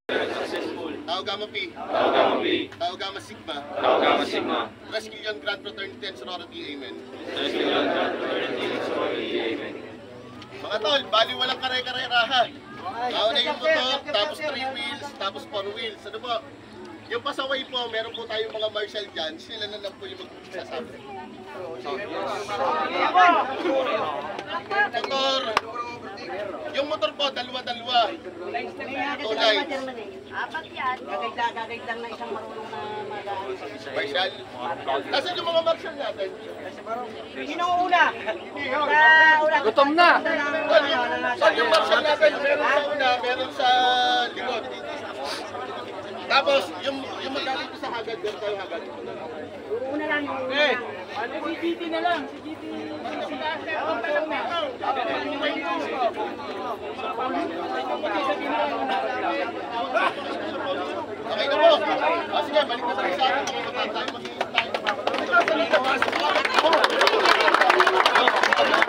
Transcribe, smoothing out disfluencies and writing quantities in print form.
Successful. Tau Gamma Pi. Tau Gamma Pi. Tau Gamma Sigma. Tau Gamma Sigma. Triskelion Grand Fraternity and Sorority. Amen. Triskelion Grand Fraternity and Sorority. Amen. Mga tol, bali walang kare-karerahan. Nauna yung motor, tapos 3 wheels, tapos 4 wheels. Ano po? Yung pasaway po, meron po tayong mga marshal dyan. Sila na lang po yung magsasabi. Motor. Yung motor po, dalawa-dalawa. 2 lines. Apat yan. Gagaydan na isang marunong na Marshal. Nasaan yung mga marshal natin? Inuuna. Gutom na! Saan yung marshal natin? Meron sa una, meron sa likod. Tapos, yung magaling ko sa hagad, meron tayo hagad. Una lang yung una. Si GT na lang, si GT. Okay na po. Sige, balik na tayo sa akin.